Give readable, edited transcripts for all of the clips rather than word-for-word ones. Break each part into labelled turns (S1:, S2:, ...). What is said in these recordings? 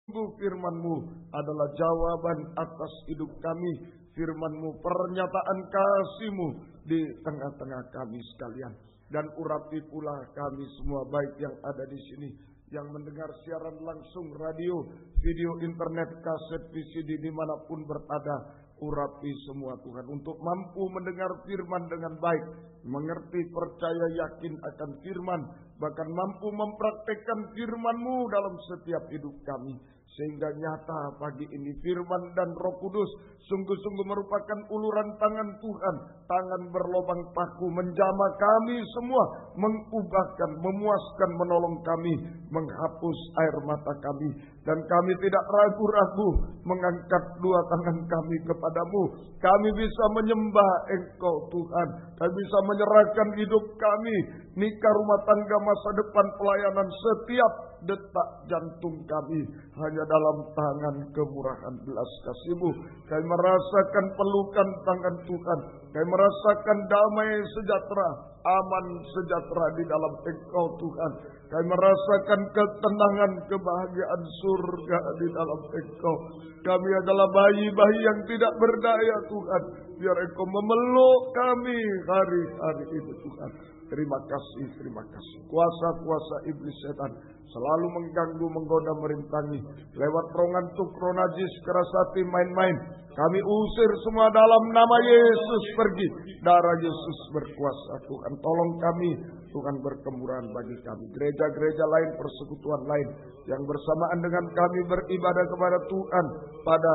S1: Firman-Mu adalah jawaban atas hidup kami. Firman-Mu pernyataan kasih-Mu di tengah-tengah kami sekalian. Dan urapi pula kami semua, baik yang ada di sini, yang mendengar siaran langsung, radio, video, internet, kaset, VCD, dimanapun berada. Urapi semua Tuhan untuk mampu mendengar firman dengan baik, mengerti, percaya, yakin akan firman, bahkan mampu mempraktekkan firman-Mu dalam setiap hidup kami. Sehingga nyata pagi ini firman dan Roh Kudus sungguh-sungguh merupakan uluran tangan Tuhan, tangan berlobang paku menjamah kami semua, mengubahkan, memuaskan, menolong kami, menghapus air mata kami. Dan kami tidak ragu-ragu mengangkat dua tangan kami kepadamu. Kami bisa menyembah Engkau Tuhan. Kami bisa menyerahkan hidup kami, nikah, rumah tangga, masa depan, pelayanan, setiap detak jantung kami hanya dalam tangan kemurahan belas kasih-Mu. Kami merasakan pelukan tangan Tuhan. Kami merasakan damai sejahtera, aman sejahtera di dalam Engkau Tuhan. Kami merasakan ketenangan, kebahagiaan surga di dalam Engkau. Kami adalah bayi-bayi yang tidak berdaya Tuhan. Biar Engkau memeluk kami hari-hari ini Tuhan. Terima kasih, terima kasih. Kuasa-kuasa iblis setan selalu mengganggu, menggoda, merintangi. Lewat roh ngantuk, roh najis, keras hati, main-main. Kami usir semua dalam nama Yesus, pergi. Darah Yesus berkuasa Tuhan. Tolong kami, Tuhan berkemurahan bagi kami. Gereja-gereja lain, persekutuan lain yang bersamaan dengan kami beribadah kepada Tuhan pada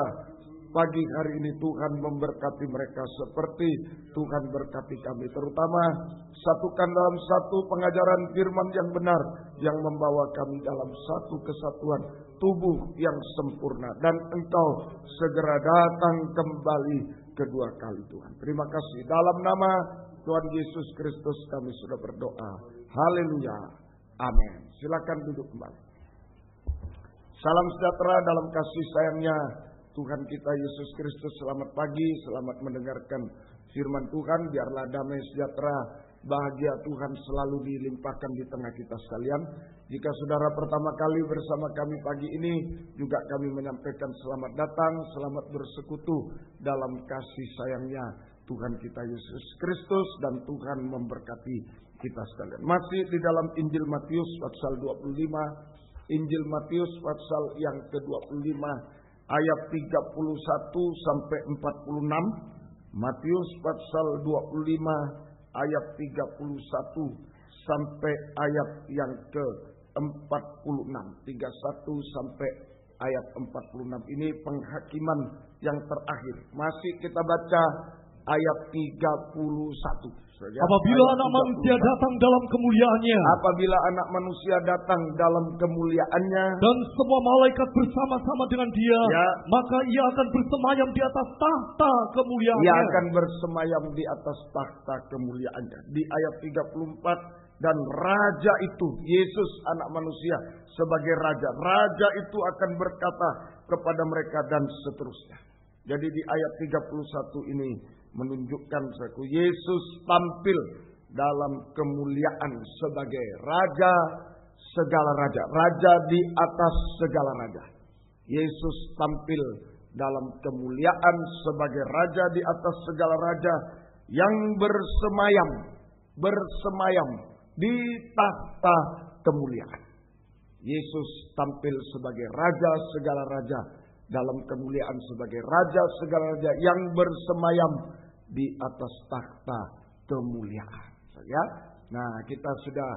S1: pagi hari ini, Tuhan memberkati mereka seperti Tuhan berkati kami. Terutama satukan dalam satu pengajaran firman yang benar, yang membawa kami dalam satu kesatuan tubuh yang sempurna. Dan Engkau segera datang kembali kedua kali Tuhan. Terima kasih. Dalam nama Tuhan Yesus Kristus kami sudah berdoa. Haleluya. Amin. Silakan duduk kembali. Salam sejahtera dalam kasih sayangnya Tuhan kita Yesus Kristus. Selamat pagi, selamat mendengarkan firman Tuhan. Biarlah damai sejahtera, bahagia Tuhan selalu dilimpahkan di tengah kita sekalian. Jika saudara pertama kali bersama kami pagi ini, juga kami menyampaikan selamat datang, selamat bersekutu dalam kasih sayangnya Tuhan kita Yesus Kristus, dan Tuhan memberkati kita sekalian. Masih di dalam Injil Matius pasal 25, Injil Matius pasal yang ke-25, ayat 31 sampai 46. Matius pasal 25 ayat 31 sampai ayat yang ke-46. 31 sampai ayat 46. Ini penghakiman yang terakhir. Masih kita baca ayat 31.
S2: Apabila anak manusia datang dalam kemuliaannya.
S1: Apabila anak manusia datang dalam kemuliaannya.
S2: Dan semua malaikat bersama-sama dengan dia.
S1: Ya.
S2: Maka ia akan bersemayam di atas tahta kemuliaannya.
S1: Ia akan bersemayam di atas tahta kemuliaannya. Di ayat 34. Dan raja itu, Yesus anak manusia sebagai raja. Raja itu akan berkata kepada mereka dan seterusnya. Jadi di ayat 31 ini menunjukkan suatu Yesus tampil dalam kemuliaan sebagai raja segala raja. Raja di atas segala raja. Yesus tampil dalam kemuliaan sebagai raja di atas segala raja yang bersemayam di tahta kemuliaan. Yesus tampil sebagai raja segala raja dalam kemuliaan sebagai raja segala raja yang bersemayam di atas tahta kemuliaan. Ya. Nah, kita sudah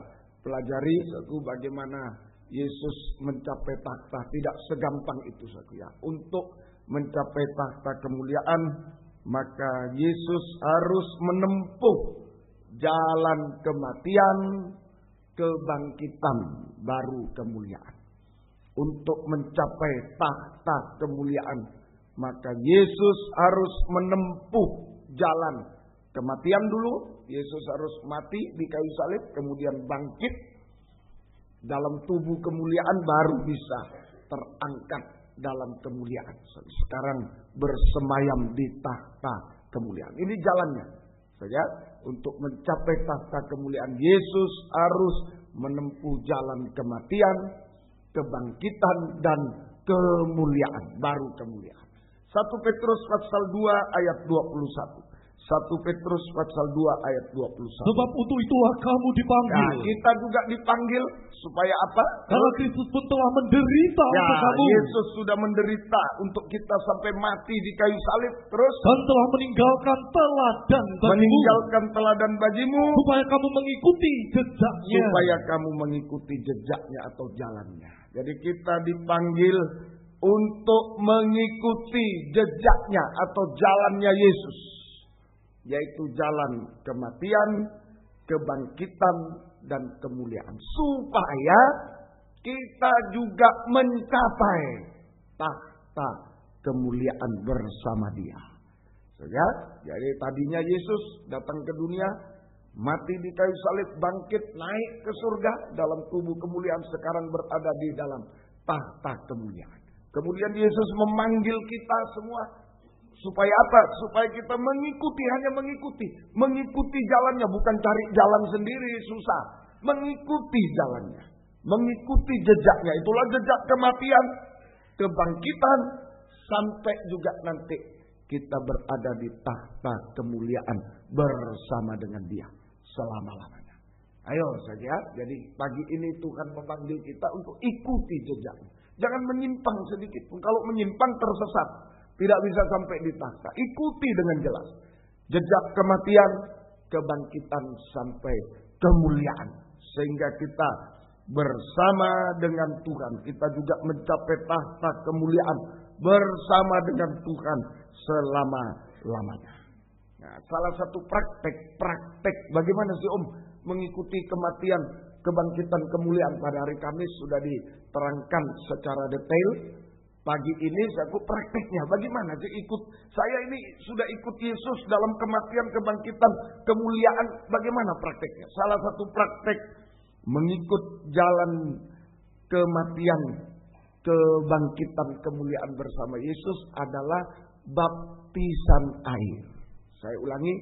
S1: pelajari satu bagaimana Yesus mencapai tahta. Tidak segampang itu satu ya. Untuk mencapai tahta kemuliaan, maka Yesus harus menempuh jalan kematian, kebangkitan, baru kemuliaan. Untuk mencapai tahta kemuliaan, maka Yesus harus menempuh jalan kematian dulu. Yesus harus mati di kayu salib, kemudian bangkit dalam tubuh kemuliaan, baru bisa terangkat dalam kemuliaan. Sekarang bersemayam di tahta kemuliaan. Ini jalannya saja. Untuk mencapai tahta kemuliaan, Yesus harus menempuh jalan kematian, kebangkitan, dan kemuliaan, baru kemuliaan. 1 Petrus pasal 2 ayat 21. 1 Petrus pasal 2 ayat 21.
S2: Sebab untuk itulah kamu dipanggil.
S1: Nah, kita juga dipanggil supaya apa?
S2: Karena Kristus pun telah menderita untuk kamu.
S1: Yesus sudah menderita untuk kita sampai mati di kayu salib. Terus
S2: dan telah meninggalkan teladan bagimu.
S1: Meninggalkan teladan bagimu.
S2: Supaya kamu mengikuti jejaknya.
S1: Supaya kamu mengikuti jejaknya atau jalannya. Jadi kita dipanggil untuk mengikuti jejaknya atau jalannya Yesus. Yaitu jalan kematian, kebangkitan, dan kemuliaan. Supaya kita juga mencapai tahta kemuliaan bersama Dia. Ya, jadi tadinya Yesus datang ke dunia, mati di kayu salib, bangkit, naik ke surga dalam tubuh kemuliaan, sekarang berada di dalam tahta kemuliaan. Kemudian Yesus memanggil kita semua. Supaya apa? Supaya kita mengikuti, hanya mengikuti jalannya, bukan cari jalan sendiri, susah. Mengikuti jalannya, mengikuti jejaknya. Itulah jejak kematian, kebangkitan, sampai juga nanti kita berada di tahta kemuliaan bersama dengan Dia selama-lamanya. Ayo saja, jadi pagi ini Tuhan memanggil kita untuk ikuti jejaknya. Jangan menyimpang sedikit pun. Kalau menyimpang tersesat. Tidak bisa sampai di tahta. Ikuti dengan jelas. Jejak kematian, kebangkitan sampai kemuliaan. Sehingga kita bersama dengan Tuhan. Kita juga mencapai tahta kemuliaan. Bersama dengan Tuhan selama-lamanya. Nah, salah satu praktek bagaimana sih mengikuti kematian, kebangkitan, kemuliaan pada hari Kamis sudah diterangkan secara detail. Pagi ini saya prakteknya bagaimana sih ikut. Saya ini sudah ikut Yesus dalam kematian, kebangkitan, kemuliaan. Bagaimana prakteknya? Salah satu praktek mengikut jalan kematian, kebangkitan, kemuliaan bersama Yesus adalah baptisan air. Saya ulangi,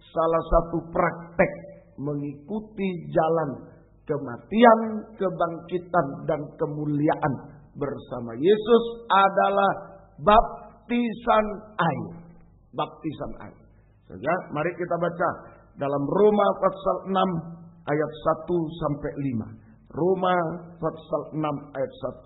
S1: salah satu praktek mengikuti jalan kematian, kebangkitan, dan kemuliaan bersama Yesus adalah baptisan air. Baptisan air. Saja, mari kita baca dalam Roma pasal 6 ayat 1 sampai 5. Roma pasal 6 ayat 1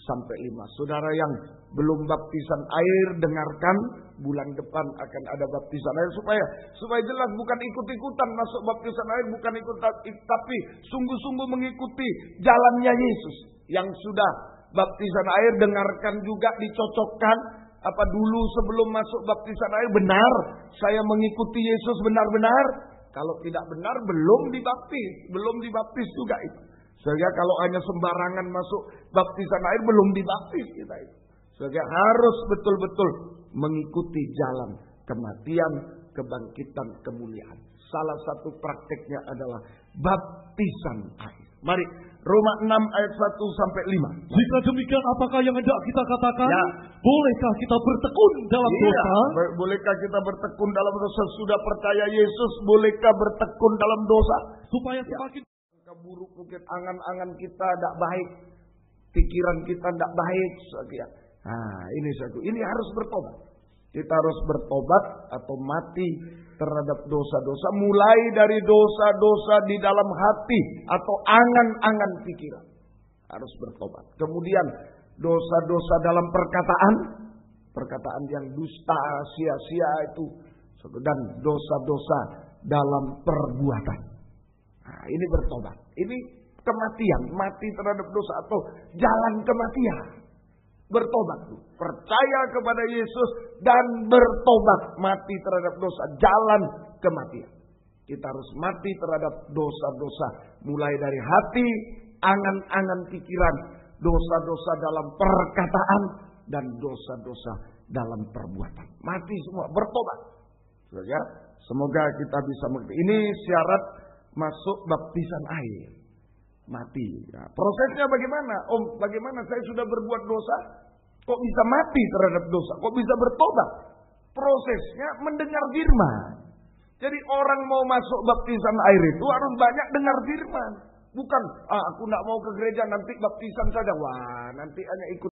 S1: sampai 5. Saudara yang belum baptisan air, dengarkan, bulan depan akan ada baptisan air supaya jelas, bukan ikut-ikutan masuk baptisan air, bukan ikut, tapi sungguh-sungguh mengikuti jalannya Yesus. Yang sudah baptisan air, dengarkan juga, dicocokkan. Apa dulu sebelum masuk baptisan air benar saya mengikuti Yesus benar-benar? Kalau tidak benar belum dibaptis juga itu. Sehingga kalau hanya sembarangan masuk baptisan air belum dibaptis kita itu. Sehingga harus betul-betul mengikuti jalan kematian, kebangkitan, kemuliaan. Salah satu prakteknya adalah baptisan air. Mari, Roma 6 ayat 1 sampai 5.
S2: Jika demikian, apakah yang hendak kita katakan?
S1: Ya.
S2: Bolehkah kita bertekun dalam dosa?
S1: Bolehkah kita bertekun dalam dosa? Sudah percaya Yesus, bolehkah bertekun dalam dosa?
S2: Supaya semakin
S1: buruk, mungkin angan-angan kita tidak baik, pikiran kita tidak baik. Nah, ini harus bertobat. Kita harus bertobat atau mati terhadap dosa-dosa. Mulai dari dosa-dosa di dalam hati atau angan-angan pikiran. Harus bertobat. Kemudian dosa-dosa dalam perkataan yang dusta, sia-sia itu. Dan dosa-dosa dalam perbuatan. Nah, ini bertobat. Ini kematian, mati terhadap dosa atau jalan kematian. Bertobat, percaya kepada Yesus dan bertobat, mati terhadap dosa, jalan kematian. Kita harus mati terhadap dosa-dosa, mulai dari hati, angan-angan pikiran, dosa-dosa dalam perkataan, dan dosa-dosa dalam perbuatan. Mati semua, bertobat. Ya, semoga kita bisa mengerti. Ini syarat masuk baptisan air. Mati. Ya, prosesnya bagaimana? Bagaimana saya sudah berbuat dosa? Kok bisa mati terhadap dosa? Kok bisa bertobat? Prosesnya mendengar firman. Jadi orang mau masuk baptisan air itu harus banyak dengar firman. Bukan, aku tidak mau ke gereja, nanti baptisan saja. Wah, nanti hanya ikut